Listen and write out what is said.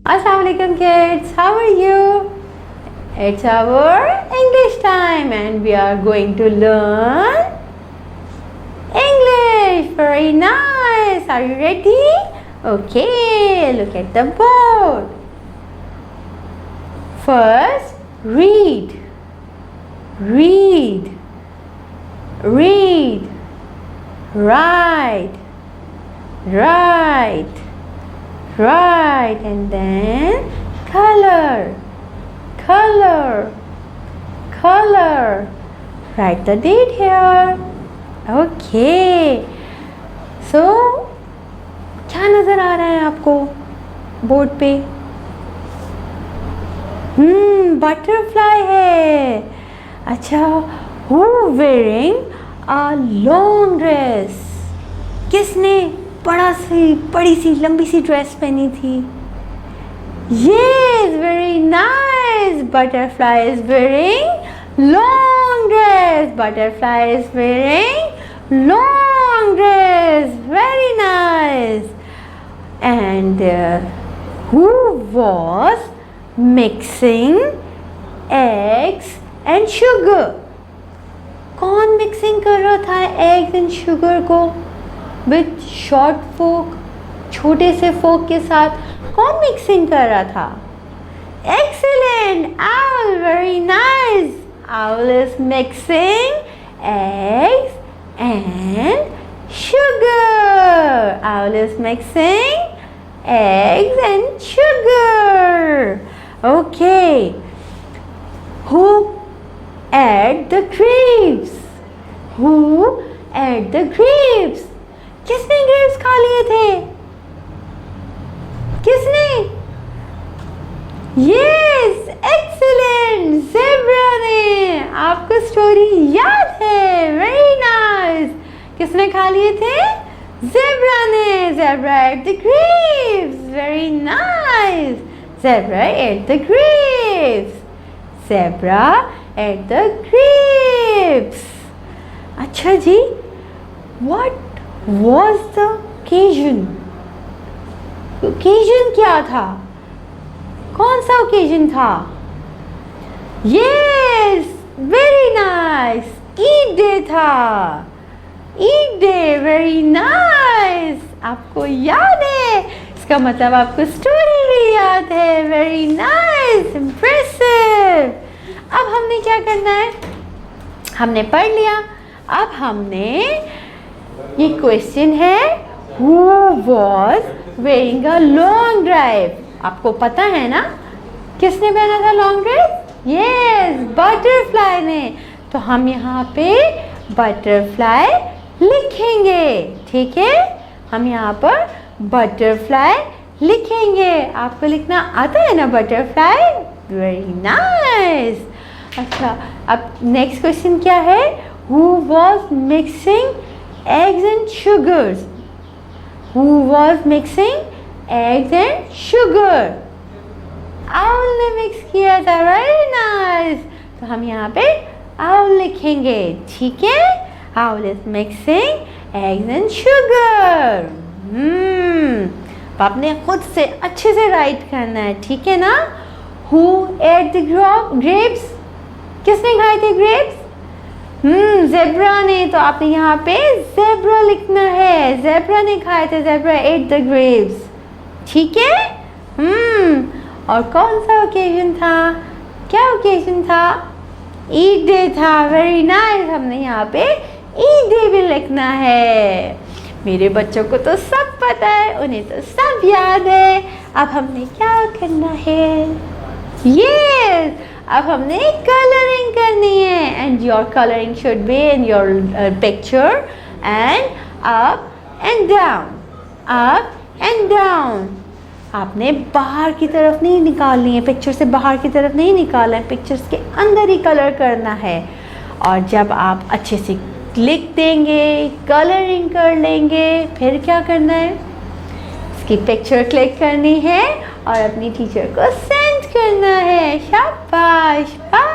Assalamualaikum kids, how are you? It's our English time and we are going to learn English. Very nice. Are you ready? Okay, look at the board. First, read. Read. Read. Write. Write. Write, and then color. Color. Color. Write the date here. Okay. So, क्या नजर आ रहा है आपको board पे? Butterfly है. अच्छा, who wearing a long dress? किसने बड़ी सी लंबी सी ड्रेस पहनी थी? Yes, very nice. Butterfly is wearing long dress. Butterfly is wearing long dress. Very nice. And who was mixing eggs and sugar? कौन मिक्सिंग कर रहा था eggs and sugar को? विथ शॉर्ट फोक, छोटे से फोक के साथ कौन मिक्सिंग कर रहा था? Excellent, owl, very nice. Owl is mixing eggs and sugar. Owl is mixing eggs and sugar. Okay. Who ate the grapes? Who ate the grapes? किसने ग्रेप्स खा लिए थे? किसने? यस, एक्सीलेंट, ज़ेब्रा ने. आपको स्टोरी याद है. Very nice. किसने खा लिए थे? ज़ेब्रा ने. Zebra at the grapes. Very nice. Zebra at the grapes. Zebra at the grapes. अच्छा जी, what was the occasion? Occasion क्या था? कौन सा occasion था? Yes, very nice. Eid day था. Eid day, very nice. आपको याद है? इसका मतलब आपको स्टोरी भी याद है. Very nice, impressive. अब हमने क्या करना है? हमने पढ़ लिया. अब हमने ये क्वेश्चन है, Who was wearing a long drive? आपको पता है ना किसने पहना था लॉन्ग ड्रेस? यस, बटरफ्लाई ने. तो हम यहाँ पे बटरफ्लाई लिखेंगे. ठीक है, हम यहाँ पर बटरफ्लाई लिखेंगे. आपको लिखना आता है ना बटरफ्लाई? Very nice. अच्छा, अब नेक्स्ट क्वेश्चन क्या है? Who was mixing eggs and sugars? Who was mixing eggs and sugar? Owl ने मिक्स किया था. Very nice. तो हम यहाँ पे owl लिखेंगे. ठीक है, owl is mixing eggs and sugar. आपने खुद से अच्छे से राइट करना है. ठीक है ना? Who ate the grapes? किसने खाए थे ग्रेप्स? ज़ेब्रा ने. तो आपने यहाँ पे ज़ेब्रा लिखना है. ज़ेब्रा ने खाए थे. Zebra at the grapes. ठीक है. और कौन सा ओकेजन था? क्या ओकेजन था? ईद डे था. Very nice. हमने यहाँ पे ईद डे भी लिखना है. मेरे बच्चों को तो सब पता है, उन्हें तो सब याद है. अब हमने क्या करना है? यस, अब हमने कलरिंग करनी है. And your colouring should be in your picture and up and down, up and down. आपने बाहर की तरफ नहीं निकालनी है, पिक्चर से बाहर की तरफ नहीं निकालना है, पिक्चर्स के अंदर ही कलर करना है. और जब आप अच्छे से लिख देंगे, कलरिंग कर लेंगे, फिर क्या करना है? इसकी पिक्चर क्लिक करनी है और अपनी टीचर को सेंड करना है. शाबाश, बाय.